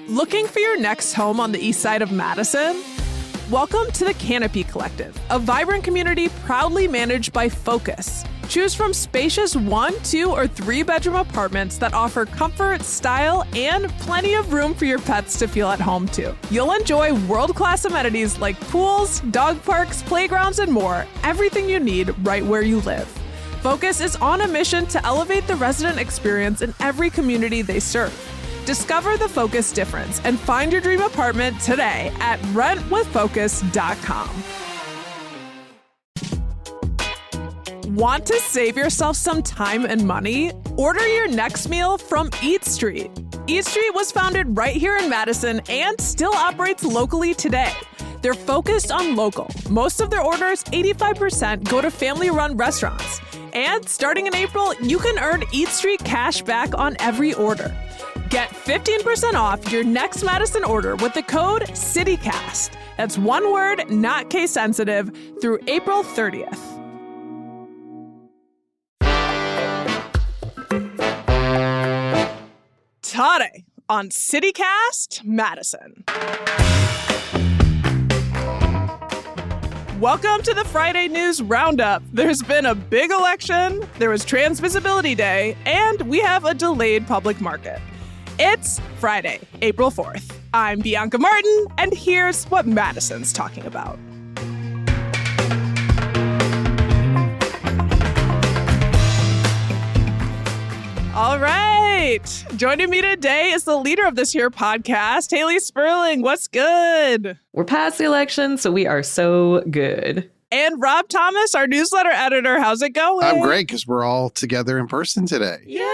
Looking for your next home on the east side of Madison? Welcome to the Canopy Collective, a vibrant community proudly managed by Focus. Choose from spacious 1, 2, or 3-bedroom apartments that offer comfort, style, and plenty of room for your pets to feel at home too. You'll enjoy world-class amenities like pools, dog parks, playgrounds, and more. Everything you need right where you live. Focus is on a mission to elevate the resident experience in every community they serve. Discover the Focus difference and find your dream apartment today at rentwithfocus.com. Want to save yourself some time and money? Order your next meal from Eat Street. Eat Street was founded right here in Madison and still operates locally today. They're focused on local. Most of their orders, 85%, go to family-run restaurants. And starting in April, you can earn Eat Street cash back on every order. Get 15% off your next Madison order with the code CITYCAST. That's one word, not case sensitive, through April 30th. Today on CityCast Madison. Welcome to the Friday News Roundup. There's been a big election, there was Trans Visibility Day, and we have a delayed public market. It's Friday, April 4th. I'm Bianca Martin, and here's what Madison's talking about. All right. Joining me today is the leader of this here podcast, Haley Sperling. What's good? We're past the election, so we are so good. And Rob Thomas, our newsletter editor. How's it going? I'm great because we're all together in person today. Yay!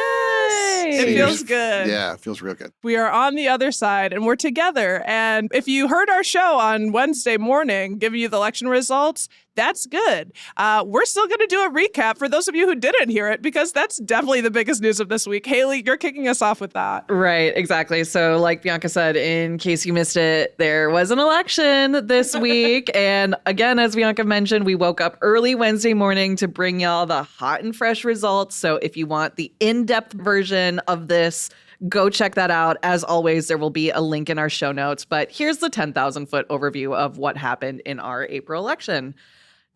It feels good. Yeah, it feels real good. We are on the other side and we're together. And if you heard our show on Wednesday morning, giving you the election results, that's good. We're still going to do a recap for those of you who didn't hear it, because that's definitely the biggest news of this week. Haley, you're kicking us off with that. Right, exactly. So like Bianca said, in case you missed it, there was an election this week. And again, as Bianca mentioned, we woke up early Wednesday morning to bring y'all the hot and fresh results. So if you want the in-depth version of this, go check that out. As always, there will be a link in our show notes. But here's the 10,000-foot overview of what happened in our April election.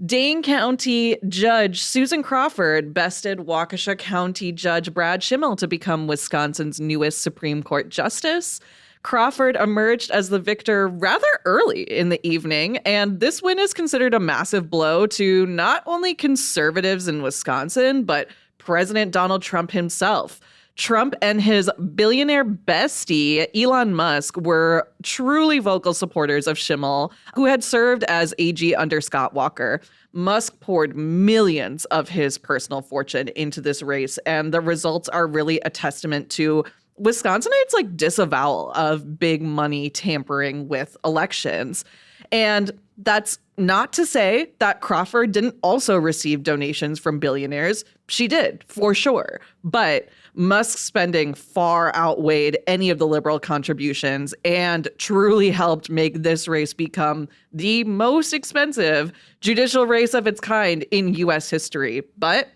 Dane County Judge Susan Crawford bested Waukesha County Judge Brad Schimmel to become Wisconsin's newest Supreme Court justice. Crawford emerged as the victor rather early in the evening, and this win is considered a massive blow to not only conservatives in Wisconsin, but President Donald Trump himself. Trump and his billionaire bestie, Elon Musk, were truly vocal supporters of Schimmel, who had served as AG under Scott Walker. Musk poured millions of his personal fortune into this race, and the results are really a testament to Wisconsinites' disavowal of big money tampering with elections. And that's not to say that Crawford didn't also receive donations from billionaires. She did, for sure. But Musk's spending far outweighed any of the liberal contributions and truly helped make this race become the most expensive judicial race of its kind in U.S. history. But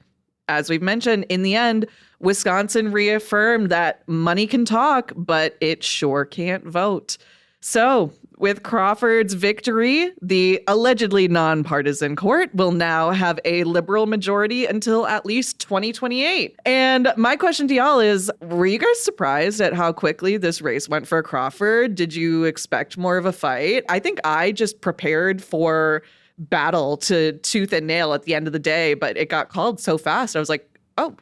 as we've mentioned, in the end, Wisconsin reaffirmed that money can talk, but it sure can't vote. So with Crawford's victory, the allegedly nonpartisan court will now have a liberal majority until at least 2028. And my question to y'all is, were you guys surprised at how quickly this race went for Crawford? Did you expect more of a fight? I think I just prepared for battle to tooth and nail at the end of the day, but it got called so fast. I was like, oh,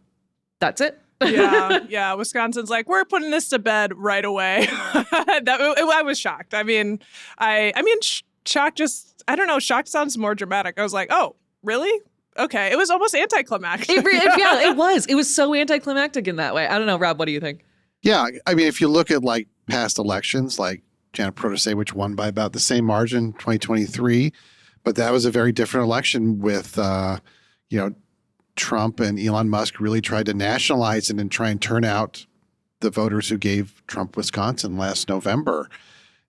that's it. Yeah. Wisconsin's like, we're putting this to bed right away. I was shocked. Shocked just, I don't know, shocked sounds more dramatic. I was like, oh, really? Okay. It was almost anticlimactic. It was. It was so anticlimactic in that way. I don't know, Rob, what do you think? Yeah, I mean, if you look at past elections, like Janet Protase, which won by about the same margin, 2023, but that was a very different election with, Trump and Elon Musk really tried to nationalize it and try and turn out the voters who gave Trump Wisconsin last November.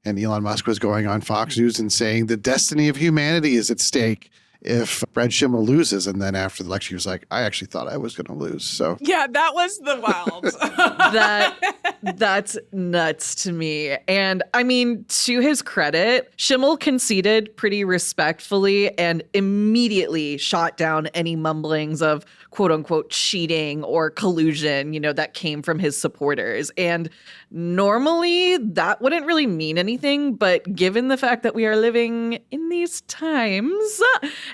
And Elon Musk was going on Fox News and saying the destiny of humanity is at stake. if Brad Schimmel loses. And then after the election, he was like, I actually thought I was going to lose. So Yeah, that was the wild. That's nuts to me. And I mean, to his credit, Schimmel conceded pretty respectfully and immediately shot down any mumblings of quote unquote cheating or collusion, that came from his supporters. And normally that wouldn't really mean anything, but given the fact that we are living in these times,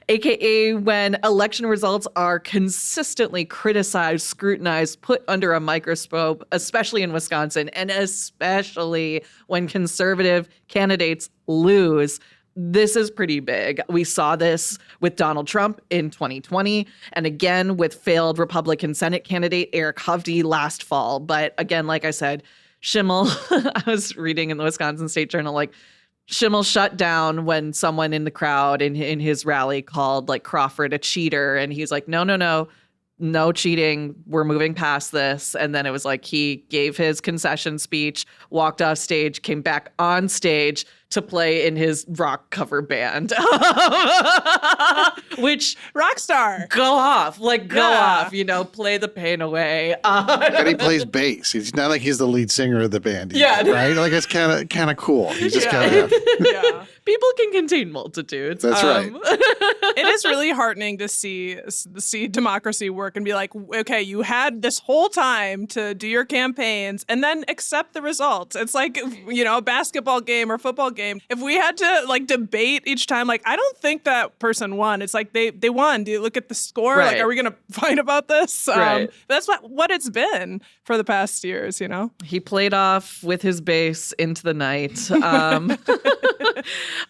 aka when election results are consistently criticized, scrutinized, put under a microscope, especially in Wisconsin, and especially when conservative candidates lose, this is pretty big. We saw this with Donald Trump in 2020, and again with failed Republican Senate candidate Eric Hovde last fall. But again, like I said, Schimmel, I was reading in the Wisconsin State Journal, like Schimmel shut down when someone in the crowd in his rally called like Crawford a cheater. And he's like, no cheating. We're moving past this. And then it was like he gave his concession speech, walked off stage, came back on stage to play in his rock cover band. Which Rockstar. Go off, play the pain away. And he plays bass. He's not like he's the lead singer of the band. Yeah. Right? Like it's kind of cool. He's just kind of. Yeah. People can contain multitudes. That's right. It is really heartening to see democracy work and be like, okay, you had this whole time to do your campaigns and then accept the results. It's like, a basketball game or football game. If we had to like debate each time, like, I don't think that person won. It's like they won. Do you look at the score? Right. Like, are we going to fight about this? Right. That's what it's been for the past years, He played off with his bass into the night.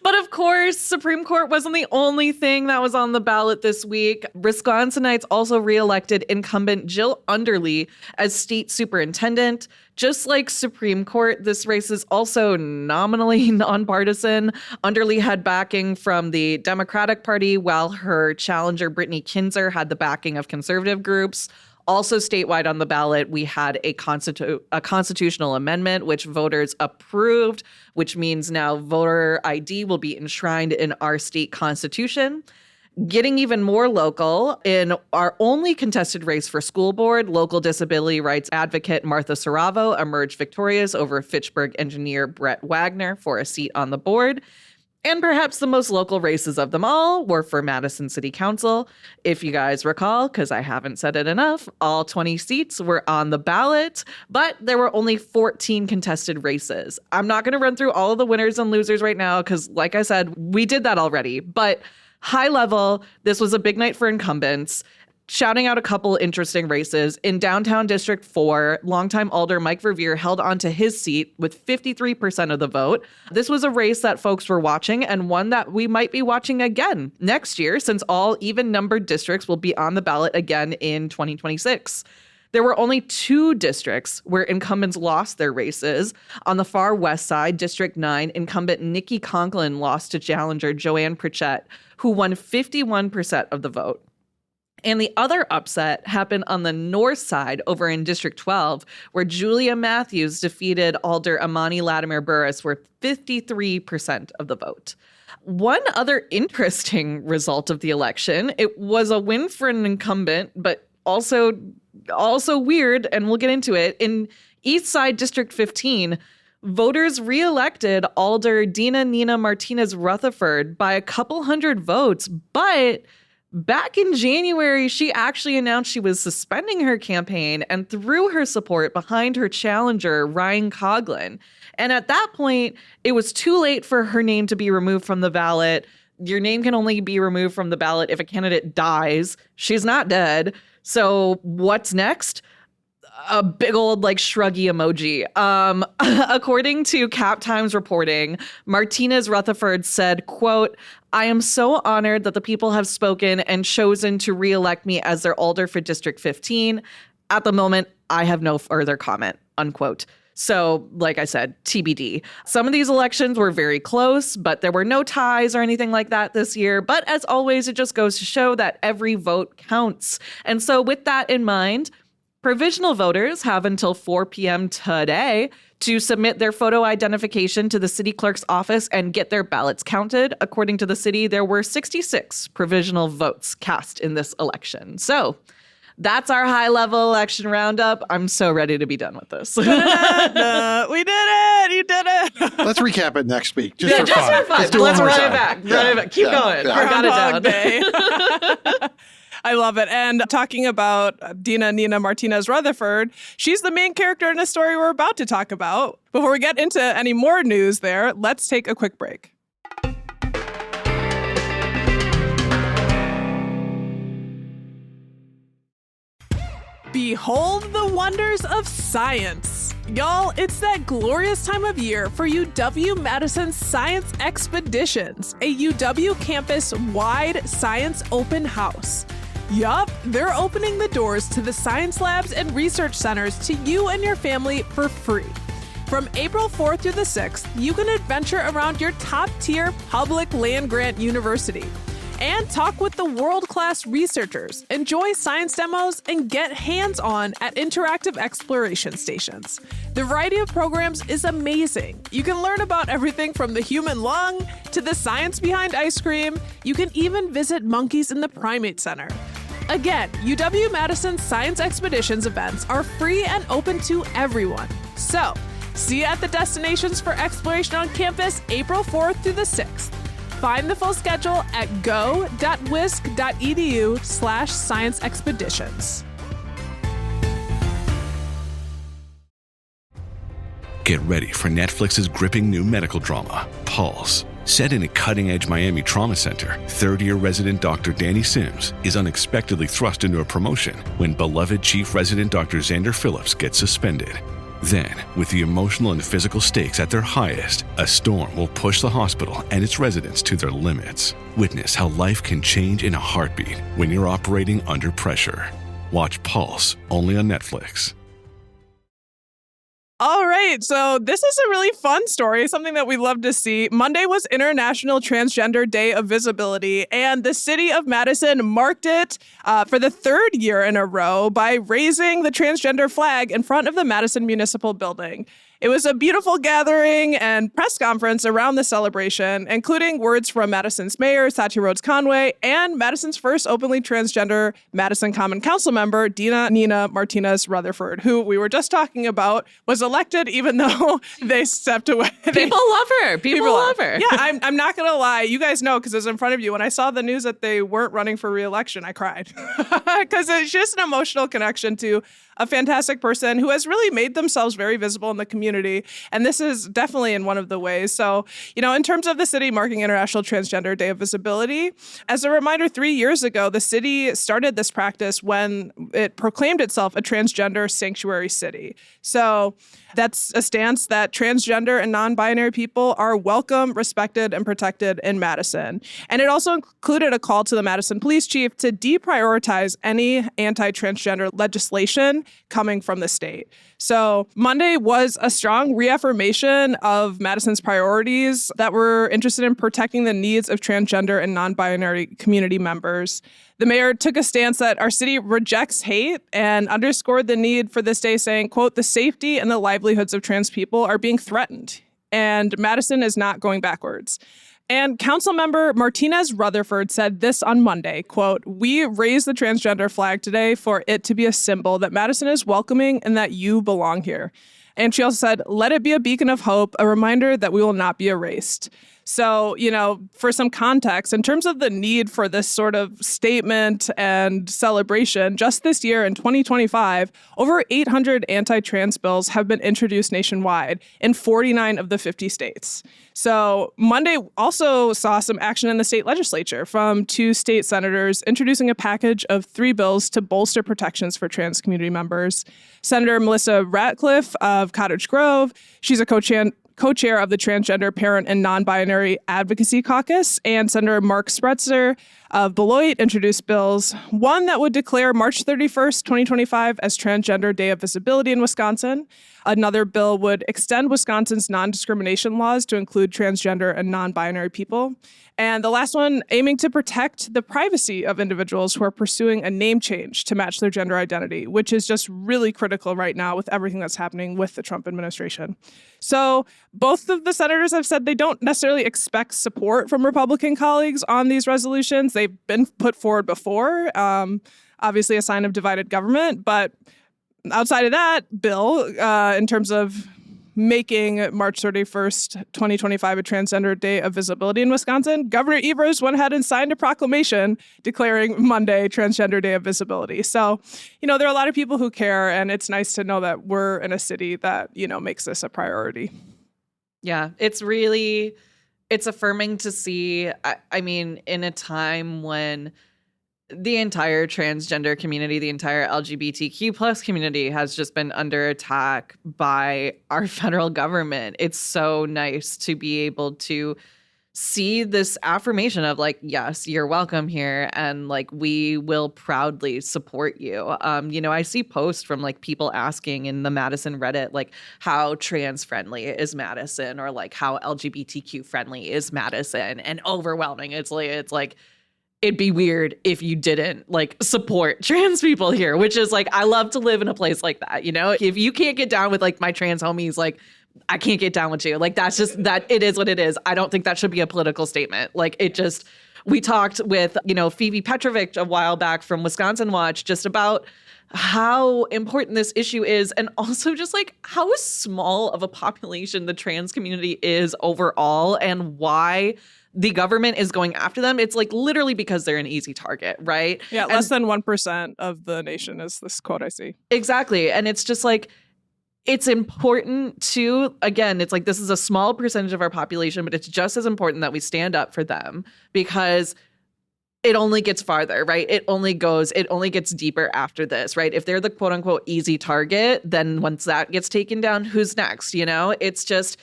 But of course, Supreme Court wasn't the only thing that was on the ballot this week. Wisconsinites also reelected incumbent Jill Underly as state superintendent. Just like Supreme Court, this race is also nominally nonpartisan. Underly had backing from the Democratic Party, while her challenger, Brittany Kinzer, had the backing of conservative groups. Also statewide on the ballot, we had a constitutional amendment, which voters approved, which means now voter ID will be enshrined in our state constitution. Getting even more local, in our only contested race for school board, local disability rights advocate Martha Saravo emerged victorious over Fitchburg engineer Brett Wagner for a seat on the board. And perhaps the most local races of them all were for Madison City Council. If you guys recall, because I haven't said it enough, all 20 seats were on the ballot, but there were only 14 contested races. I'm not going to run through all of the winners and losers right now because, like I said, we did that already. But high level, this was a big night for incumbents. Shouting out a couple interesting races. In downtown District 4, longtime Alder Mike Verveer held onto his seat with 53% of the vote. This was a race that folks were watching and one that we might be watching again next year, since all even-numbered districts will be on the ballot again in 2026. There were only 2 districts where incumbents lost their races. On the far west side, District 9, incumbent Nikki Conklin lost to challenger Joanne Pritchett, who won 51% of the vote. And the other upset happened on the north side over in District 12, where Julia Matthews defeated Alder Amani Latimer Burris with 53% of the vote. One other interesting result of the election, it was a win for an incumbent, but also weird, and we'll get into it. In East Side District 15, voters reelected Alder Dina Nina Martinez Rutherford by a couple hundred votes, but back in January, she actually announced she was suspending her campaign and threw her support behind her challenger, Ryan Coughlin. And at that point, it was too late for her name to be removed from the ballot. Your name can only be removed from the ballot if a candidate dies. She's not dead. So what's next? A big old shruggy emoji. According to Cap Times reporting, Martinez Rutherford said, quote, "I am so honored that the people have spoken and chosen to reelect me as their alder for District 15. At the moment, I have no further comment," unquote. So, like I said, TBD. Some of these elections were very close, but there were no ties or anything like that this year. But as always, it just goes to show that every vote counts. And so with that in mind, Provisional voters have until 4 p.m. today to submit their photo identification to the city clerk's office and get their ballots counted. According to the city, there were 66 provisional votes cast in this election. So that's our high-level election roundup. I'm so ready to be done with this. We did it! You did it! Let's recap it next week. Just for just fun. for fun. Let's do Let's one more run time. it back. Run it back. Keep going. Yeah. I got it down. Groundhog Day. I love it. And talking about Dina Nina Martinez Rutherford, she's the main character in a story we're about to talk about. Before we get into any more news there, let's take a quick break. Behold the wonders of science. Y'all, it's that glorious time of year for UW-Madison Science Expeditions, a UW campus-wide science open house. Yup, they're opening the doors to the science labs and research centers to you and your family for free. From April 4th through the 6th, you can adventure around your top-tier public land-grant university and talk with the world-class researchers, enjoy science demos, and get hands-on at interactive exploration stations. The variety of programs is amazing. You can learn about everything from the human lung to the science behind ice cream. You can even visit monkeys in the Primate Center. Again, UW-Madison Science Expeditions events are free and open to everyone. So, see you at the destinations for exploration on campus April 4th through the 6th. Find the full schedule at go.wisc.edu/science expeditions. Get ready for Netflix's gripping new medical drama, Pulse. Set in a cutting-edge Miami trauma center, third-year resident Dr. Danny Sims is unexpectedly thrust into a promotion when beloved chief resident Dr. Xander Phillips gets suspended. Then, with the emotional and physical stakes at their highest, a storm will push the hospital and its residents to their limits. Witness how life can change in a heartbeat when you're operating under pressure. Watch Pulse, only on Netflix. All right, so this is a really fun story, something that we love to see. Monday was International Transgender Day of Visibility, and the city of Madison marked it for the third year in a row by raising the transgender flag in front of the Madison Municipal Building. It was a beautiful gathering and press conference around the celebration, including words from Madison's mayor, Satya Rhodes Conway, and Madison's first openly transgender Madison Common Council member, Dina Nina Martinez Rutherford, who we were just talking about, was elected even though they stepped away. People love her. People love her. Yeah, I'm not going to lie. You guys know because it was in front of you. When I saw the news that they weren't running for re-election, I cried because it's just an emotional connection to a fantastic person who has really made themselves very visible in the community. And this is definitely in one of the ways. So, in terms of the city marking International Transgender Day of Visibility, as a reminder, 3 years ago, the city started this practice when it proclaimed itself a transgender sanctuary city. So that's a stance that transgender and non-binary people are welcome, respected, and protected in Madison. And it also included a call to the Madison police chief to deprioritize any anti-transgender legislation coming from the state. So Monday was a strong reaffirmation of Madison's priorities that were interested in protecting the needs of transgender and non-binary community members. The mayor took a stance that our city rejects hate and underscored the need for this day, saying, quote, "The safety and the livelihoods of trans people are being threatened, and Madison is not going backwards." And Councilmember Martinez Rutherford said this on Monday, quote, "We raise the transgender flag today for it to be a symbol that Madison is welcoming and that you belong here." And she also said, "Let it be a beacon of hope, a reminder that we will not be erased." So, for some context, in terms of the need for this sort of statement and celebration, just this year in 2025, over 800 anti-trans bills have been introduced nationwide in 49 of the 50 states. So Monday also saw some action in the state legislature from 2 state senators introducing a package of 3 bills to bolster protections for trans community members. Senator Melissa Ratcliffe of Cottage Grove, she's a co-chair of the Transgender Parent and Non-Binary Advocacy Caucus, and Senator Mark Spretzer Beloit introduced bills, one that would declare March 31st, 2025 as Transgender Day of Visibility in Wisconsin. Another bill would extend Wisconsin's non-discrimination laws to include transgender and non-binary people. And the last one, aiming to protect the privacy of individuals who are pursuing a name change to match their gender identity, which is just really critical right now with everything that's happening with the Trump administration. So both of the senators have said they don't necessarily expect support from Republican colleagues on these resolutions. They've been put forward before, obviously a sign of divided government. But outside of that bill, in terms of making March 31st, 2025 a Transgender Day of Visibility in Wisconsin, Governor Evers went ahead and signed a proclamation declaring Monday Transgender Day of Visibility. So, there are a lot of people who care, and it's nice to know that we're in a city that, makes this a priority. Yeah, it's affirming to see, I mean, in a time when the entire transgender community, the entire LGBTQ plus community has just been under attack by our federal government. It's so nice to be able to see this affirmation of like, yes, you're welcome here. And like, we will proudly support you. I see posts from like people asking in the Madison Reddit, like how trans friendly is Madison, or like how LGBTQ friendly is Madison, and overwhelming. It's like, it'd be weird if you didn't like support trans people here, which is like, I love to live in a place like that. If you can't get down with like my trans homies, like I can't get down with you. Like, that's just that it is what it is. I don't think that should be a political statement. Like we talked with, Phoebe Petrovic a while back from Wisconsin Watch just about how important this issue is, and also just like how small of a population the trans community is overall, and why the government is going after them. It's like literally because they're an easy target, right? Yeah, less than 1% of the nation is this quote I see. Exactly. And it's just like, it's important to, again, it's like this is a small percentage of our population, but it's just as important that we stand up for them, because it only gets farther, right? It only gets deeper after this, right? If they're the quote unquote easy target, then once that gets taken down, who's next? It's just,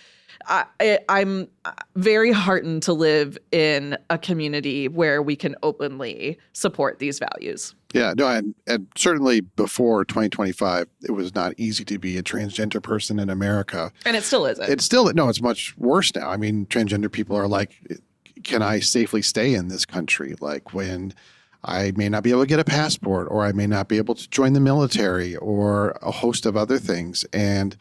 I'm very heartened to live in a community where we can openly support these values. Yeah, no, and certainly before 2025, it was not easy to be a transgender person in America. And it still isn't. It's much worse now. I mean, transgender people are like, can I safely stay in this country? Like when I may not be able to get a passport, or I may not be able to join the military, or a host of other things. And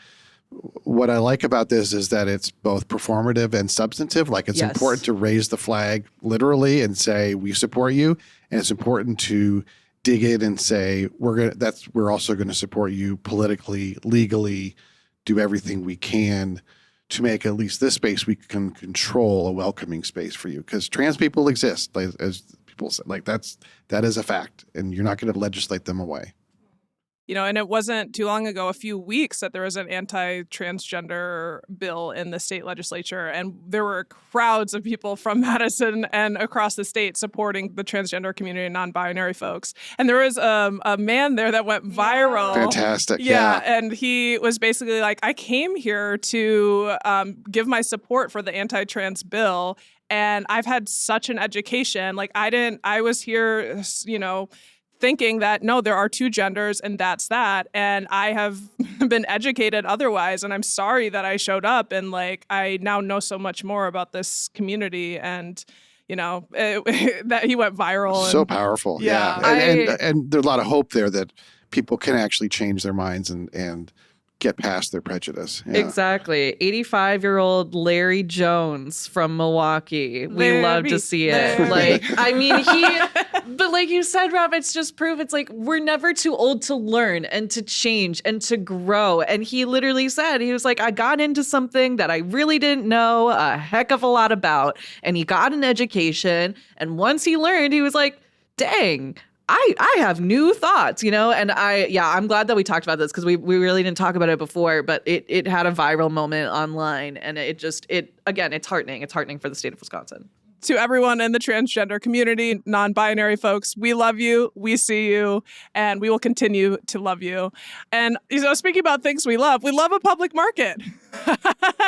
what I like about this is that it's both performative and substantive. Like it's important to raise the flag literally and say, we support you. And it's important to dig in and say, we're also going to support you politically, legally, do everything we can to make at least this space we can control a welcoming space for you. Because trans people exist, like, as people say, like that is a fact, and you're not going to legislate them away. And it wasn't too long ago, a few weeks, that there was an anti-transgender bill in the state legislature. And there were crowds of people from Madison and across the state supporting the transgender community and non-binary folks. And there was a man there that went viral. Fantastic. Yeah. And he was basically like, I came here to give my support for the anti-trans bill. And I've had such an education. Like I was here, thinking that, no, there are two genders and that's that. And I have been educated otherwise. And I'm sorry that I showed up. And like, I now know so much more about this community. And, that he went viral. So powerful. Yeah. And there's a lot of hope there that people can actually change their minds and get past their prejudice. Yeah. Exactly. 85-year-old Larry Jones from Milwaukee. We love to see it. Like, I mean, but like you said, Rob, it's just proof. It's like, we're never too old to learn and to change and to grow. And he literally said, he was like, I got into something that I really didn't know a heck of a lot about. And he got an education. And once he learned, he was like, dang, I have new thoughts, and I'm glad that we talked about this, because we really didn't talk about it before, but it had a viral moment online, and again, it's heartening. It's heartening for the state of Wisconsin. To everyone in the transgender community, non-binary folks, we love you, we see you, and we will continue to love you. And speaking about things we love a public market.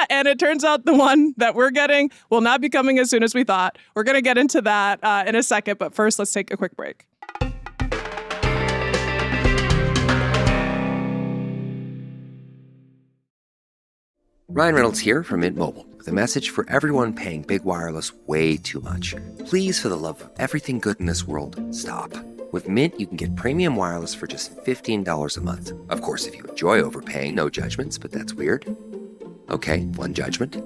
And And it turns out the one that we're getting will not be coming as soon as we thought. We're going to get into that in a second. But first, let's take a quick break. Ryan Reynolds here from Mint Mobile with a message for everyone paying big wireless way too much. Please, for the love of everything good in this world, stop. With Mint, you can get premium wireless for just $15 a month. Of course, if you enjoy overpaying, no judgments, but that's weird. Okay, one judgment.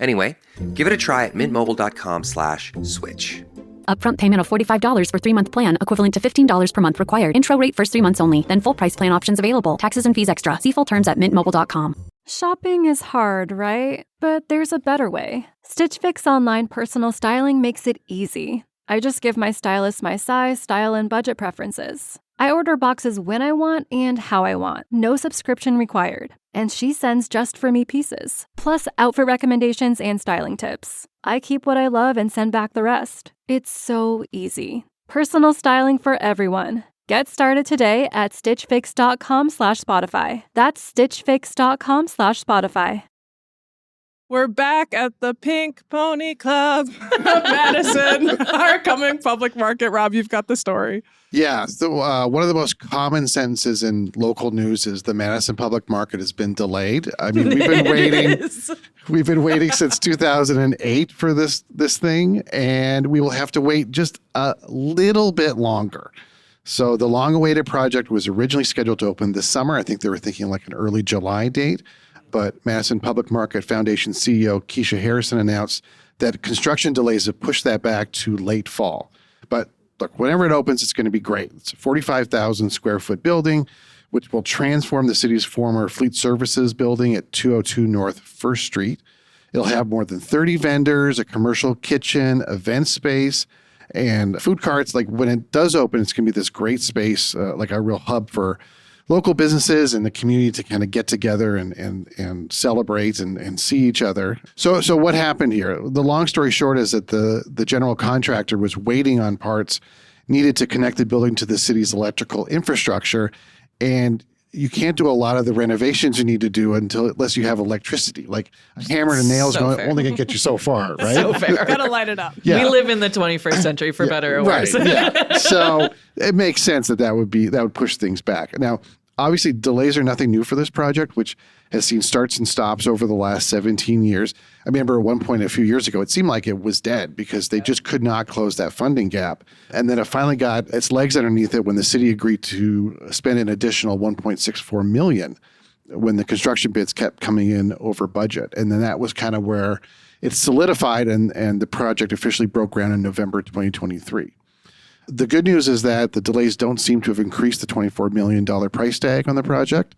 Anyway, give it a try at mintmobile.com/switch. Upfront payment of $45 for 3-month plan, equivalent to $15 per month required. Intro rate first 3 months only, then full price plan options available. Taxes and fees extra. See full terms at mintmobile.com. Shopping is hard, right? But there's a better way. Stitch Fix online personal styling makes it easy. I just give my stylist my size, style, and budget preferences. I order boxes when I want and how I want. No subscription required. And she sends just for me pieces. Plus outfit recommendations and styling tips. I keep what I love and send back the rest. It's so easy. Personal styling for everyone. Get started today at stitchfix.com/Spotify. That's stitchfix.com/Spotify. We're back at the Pink Pony Club of Madison, our coming public market. Rob, you've got the story. Yeah. So one of the most common sentences in local news is the Madison public market has been delayed. I mean, we've been waiting. We've been waiting since 2008 for this thing, and we will have to wait just a little bit longer. So the long-awaited project was originally scheduled to open this summer. I think they were thinking like an early July date. But Madison Public Market Foundation CEO Keisha Harrison announced that construction delays have pushed that back to late fall. But look, whenever it opens, it's going to be great. It's a 45,000 square foot building, which will transform the city's former Fleet Services building at 202 North 1st Street. It'll have more than 30 vendors, a commercial kitchen, event space, and food carts. Like when it does open, it's going to be this great space, like a real hub for local businesses and the community to kind of get together and celebrate and see each other. So what happened here? The long story short is that the general contractor was waiting on parts needed to connect the building to the city's electrical infrastructure. And you can't do a lot of the renovations you need to do unless you have electricity. Like a hammer and a nail is only going to get you so far, right? So fair. Gotta light it up. Yeah. We live in the 21st century for better or worse. Right. Yeah. So it makes sense that would push things back. Now, obviously, delays are nothing new for this project, which has seen starts and stops over the last 17 years. I remember at one point a few years ago, it seemed like it was dead because they just could not close that funding gap. And then it finally got its legs underneath it when the city agreed to spend an additional $1.64 million when the construction bids kept coming in over budget. And then that was kind of where it solidified and the project officially broke ground in November 2023. The good news is that the delays don't seem to have increased the $24 million price tag on the project.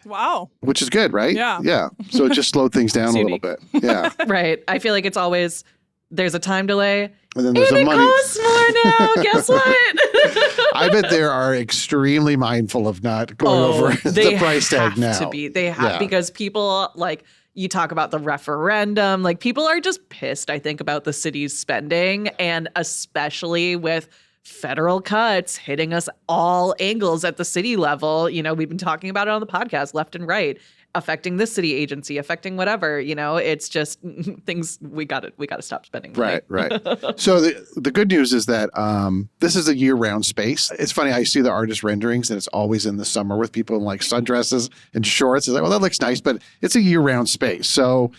Wow. Which is good, right? Yeah. Yeah. So it just slowed things down a little bit. Yeah. Right. I feel like it's always, there's a time delay. And then there's and a it money. costs more now. Guess what? I bet they are extremely mindful of not going over the price tag now. They have because people like, you talk about the referendum, like people are just pissed, I think, about the city's spending, and especially with federal cuts hitting us all angles at the city level. You know, we've been talking about it on the podcast left and right, affecting this city agency, affecting whatever, you know, it's just things we got to stop spending money. Right. So the good news is that this is a year-round space. It's funny, I see the artist renderings and it's always in the summer with people in like sundresses and shorts. It's like, well, that looks nice, but it's a year-round space. So,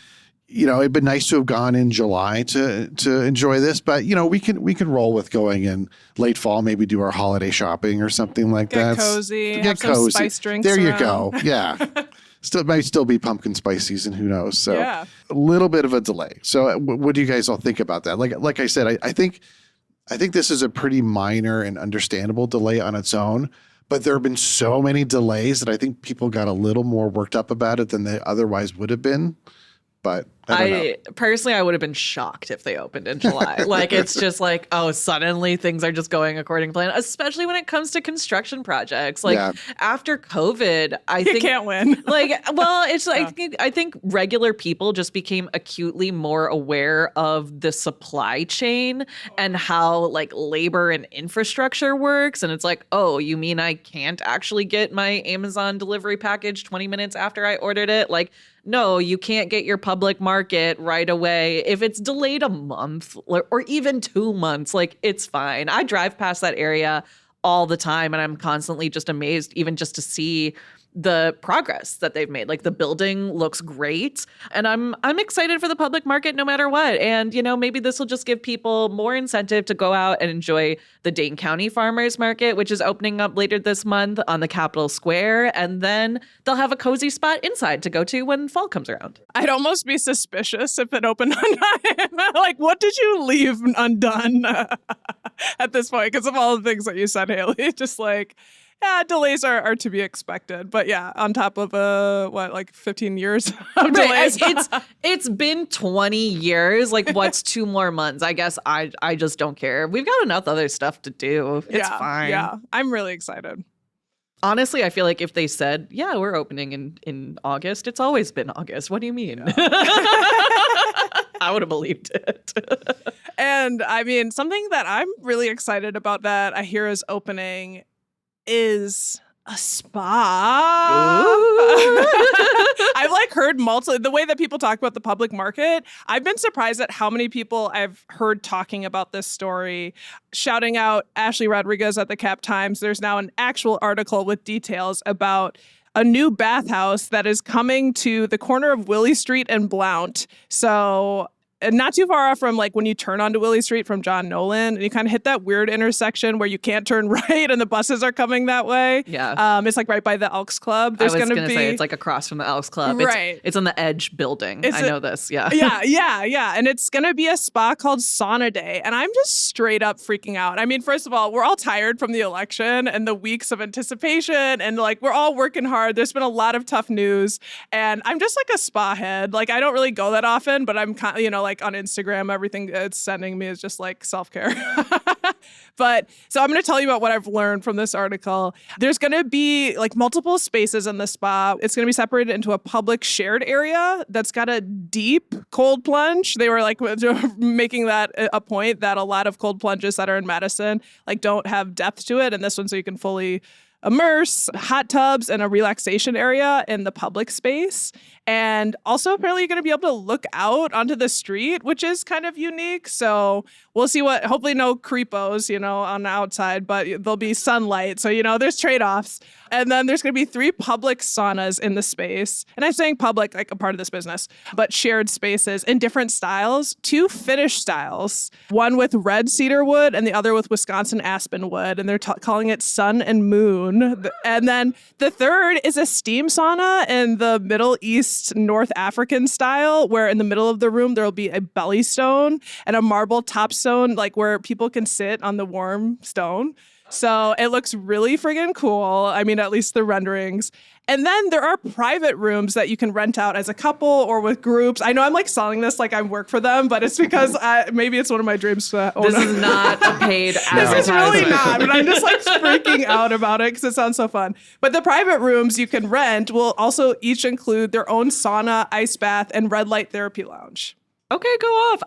you know, it'd been nice to have gone in July to enjoy this, but you know, we can roll with going in late fall, maybe do our holiday shopping or something like that. Get cozy, Get have cozy. some spice drinks. There around. you go. Yeah. Might still be pumpkin spice season. Who knows? So Yeah. a little bit of a delay. So what do you guys all think about that? Like I said, I think this is a pretty minor and understandable delay on its own, but there have been so many delays that I think people got a little more worked up about it than they otherwise would have been. But I don't know. Personally, I would have been shocked if they opened in July. Like, it's just like, oh, suddenly things are just going according to plan, especially when it comes to construction projects. Like, after COVID, I think you can't win. Like, well, it's like, I think regular people just became acutely more aware of the supply chain and how like labor and infrastructure works. And it's like, oh, you mean I can't actually get my Amazon delivery package 20 minutes after I ordered it? Like, no, you can't get your public market right away. If it's delayed a month or even 2 months, like, it's fine. I drive past that area all the time and I'm constantly just amazed even just to see the progress that they've made. Like, the building looks great and I'm excited for the public market no matter what. And, you know, maybe this will just give people more incentive to go out and enjoy the Dane County Farmers Market, which is opening up later this month on the Capitol Square. And then they'll have a cozy spot inside to go to when fall comes around. I'd almost be suspicious if it opened on time. Like, what did you leave undone at this point? Because of all the things that you said, Haley, just like, yeah, delays are to be expected. But yeah, on top of like 15 years of delays. It's been 20 years. Like, what's 2 more months? I guess I just don't care. We've got enough other stuff to do. It's fine. Yeah, I'm really excited. Honestly, I feel like if they said, yeah, we're opening in August, it's always been August. What do you mean? Yeah. I would have believed it. And I mean, something that I'm really excited about that I hear is opening is a spa. I've like heard the way that people talk about the public market. I've been surprised at how many people I've heard talking about this story, shouting out Ashley Rodriguez at the Cap Times. There's now an actual article with details about a new bathhouse that is coming to the corner of Willie Street and Blount. So not too far off from like when you turn onto Willie Street from John Nolan and you kind of hit that weird intersection where you can't turn right and the buses are coming that way. Yeah. It's like right by the Elks Club. There's going to say it's like across from the Elks Club. Right. It's on the Edge building. I know this. Yeah. Yeah. And it's going to be a spa called Sauna Day. And I'm just straight up freaking out. I mean, first of all, we're all tired from the election and the weeks of anticipation. And like, we're all working hard. There's been a lot of tough news. And I'm just like a spa head. Like, I don't really go that often, but I'm kind of, you know, like on Instagram, everything it's sending me is just like self-care. But so I'm going to tell you about what I've learned from this article. There's going to be like multiple spaces in the spa. It's going to be separated into a public shared area that's got a deep cold plunge. They were like making that a point that a lot of cold plunges that are in Madison like don't have depth to it. And this one, so you can fully immerse, hot tubs, and a relaxation area in the public space. And also apparently you're going to be able to look out onto the street, which is kind of unique. So we'll see hopefully no creepos, you know, on the outside, but there'll be sunlight. So, you know, there's trade-offs. And then there's going to be 3 public saunas in the space. And I'm saying public, like a part of this business, but shared spaces in different styles, 2 Finnish styles, one with red cedar wood and the other with Wisconsin aspen wood. And they're calling it Sun and Moon. And then the third is a steam sauna in the Middle East North African style, where in the middle of the room, there'll be a belly stone and a marble top stone, like where people can sit on the warm stone. So it looks really friggin' cool. I mean, at least the renderings. And then there are private rooms that you can rent out as a couple or with groups. I know I'm like selling this like I work for them, but it's because maybe it's one of my dreams to own. This is not a paid advertisement. This is really not, but I'm just like freaking out about it because it sounds so fun. But the private rooms you can rent will also each include their own sauna, ice bath, and red light therapy lounge. Okay, go off.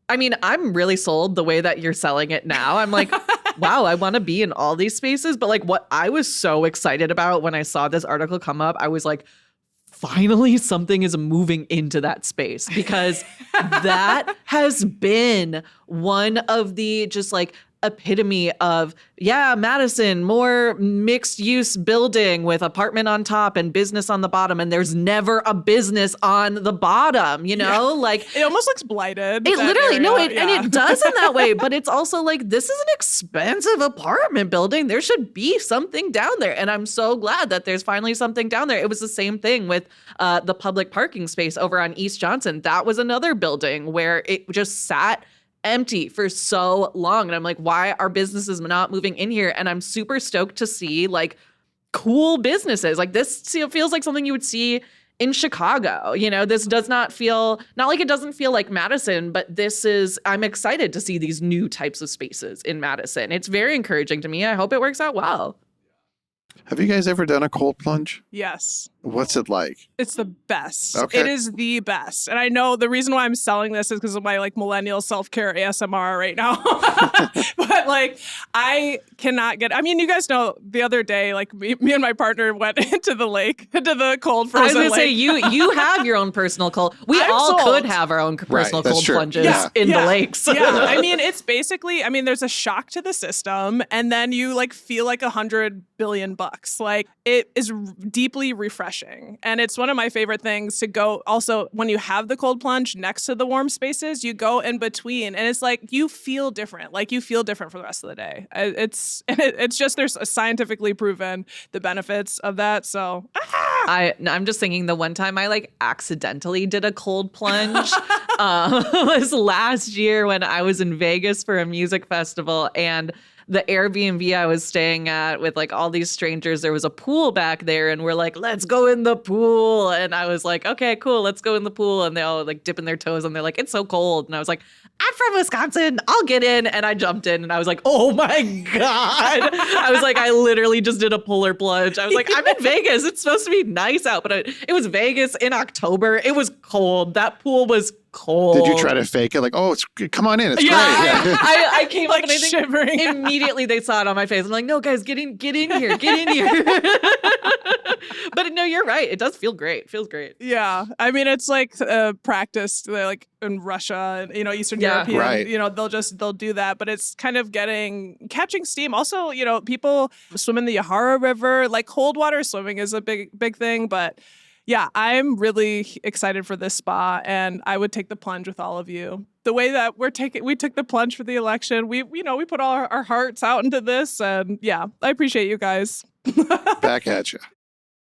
I mean, I'm really sold the way that you're selling it now. I'm like, wow, I want to be in all these spaces. But like what I was so excited about when I saw this article come up, I was like, finally something is moving into that space, because that has been one of the just like epitome of, yeah, Madison, more mixed use building with apartment on top and business on the bottom. And there's never a business on the bottom, you know, like it almost looks blighted. It literally, and it does in that way. But it's also like, this is an expensive apartment building. There should be something down there. And I'm so glad that there's finally something down there. It was the same thing with the public parking space over on East Johnson. That was another building where it just sat empty for so long. And I'm like, why are businesses not moving in here? And I'm super stoked to see like cool businesses. Like this feels like something you would see in Chicago. This does not like it doesn't feel like Madison, but I'm excited to see these new types of spaces in Madison. It's very encouraging to me. I hope it works out well. Have you guys ever done a cold plunge? Yes. What's it like? It's the best. Okay. It is the best. And I know the reason why I'm selling this is because of my millennial self-care ASMR right now. But I cannot you guys know the other day, me and my partner went into the lake, into the cold frozen lake. I was going to say, you have your own personal cold. We all could have our own personal cold plunges in the lakes. Yeah. It's basically, there's a shock to the system, and then you feel like $100 billion. It is deeply refreshing. And it's one of my favorite things to go. Also, when you have the cold plunge next to the warm spaces, you go in between, and it's you feel different. You feel different for the rest of the day. It's just, there's scientifically proven the benefits of that. So I'm just thinking the one time I accidentally did a cold plunge was last year when I was in Vegas for a music festival, and the Airbnb I was staying at with all these strangers, there was a pool back there, and we're like, let's go in the pool. And I was like, okay, cool, let's go in the pool. And they all dipping their toes, and they're like, it's so cold. And I was like, I'm from Wisconsin, I'll get in. And I jumped in, and I was like, oh my God. I was like, I literally just did a polar plunge. I was like, I'm in Vegas. It's supposed to be nice out, but it was Vegas in October. It was cold. That pool was cold. Did you try to fake it? Come on in. It's great. Yeah. I came up and I think shivering. Immediately they saw it on my face. I'm like, no, guys, get in here. But no, you're right. It does feel great. It feels great. Yeah. It's practiced in Russia and, Eastern European, right. They'll do that, but it's kind of catching steam. Also, people swim in the Yahara River, cold water swimming is a big thing, but yeah, I'm really excited for this spa, and I would take the plunge with all of you. The way that we took the plunge for the election, we put all our hearts out into this, and yeah, I appreciate you guys. Back at you.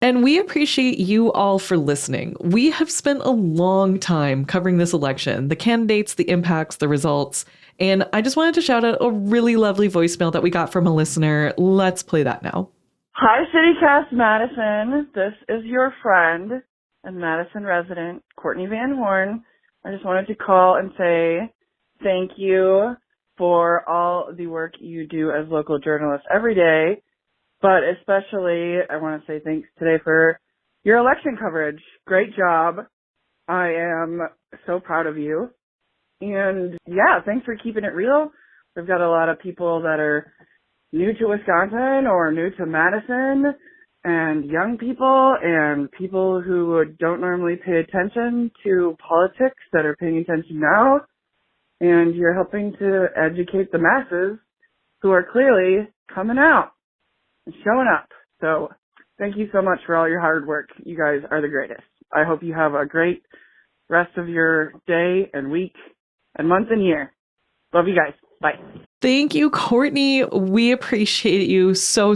And we appreciate you all for listening. We have spent a long time covering this election, the candidates, the impacts, the results. And I just wanted to shout out a really lovely voicemail that we got from a listener. Let's play that now. Hi, CityCast Madison. This is your friend and Madison resident, Courtney Van Horn. I just wanted to call and say thank you for all the work you do as local journalists every day. But especially, I want to say thanks today for your election coverage. Great job. I am so proud of you. And yeah, thanks for keeping it real. We've got a lot of people that are new to Wisconsin or new to Madison, and young people and people who don't normally pay attention to politics that are paying attention now. And you're helping to educate the masses who are clearly coming out and showing up. So thank you so much for all your hard work. You guys are the greatest. I hope you have a great rest of your day and week and month and year. Love you guys. Bye. Thank you, Courtney. We appreciate you so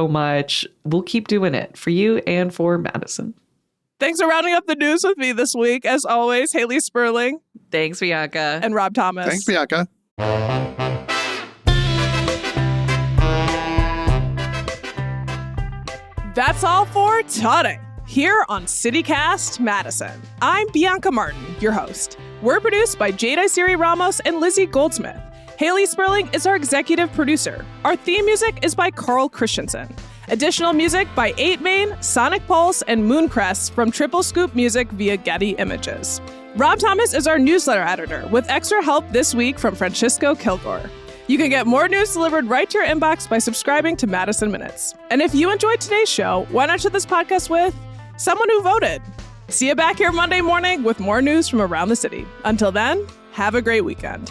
much. We'll keep doing it for you and for Madison. Thanks for rounding up the news with me this week. As always, Haley Sperling. Thanks, Bianca. And Rob Thomas. Thanks, Bianca. That's all for today here on CityCast Madison. I'm Bianca Martin, your host. We're produced by Jade Isiri Ramos and Lizzie Goldsmith. Haley Sperling is our executive producer. Our theme music is by Carl Christensen. Additional music by 8Main, Sonic Pulse, and Mooncrest from Triple Scoop Music via Getty Images. Rob Thomas is our newsletter editor, with extra help this week from Francisco Kilgore. You can get more news delivered right to your inbox by subscribing to Madison Minutes. And if you enjoyed today's show, why not share this podcast with someone who voted? See you back here Monday morning with more news from around the city. Until then, have a great weekend.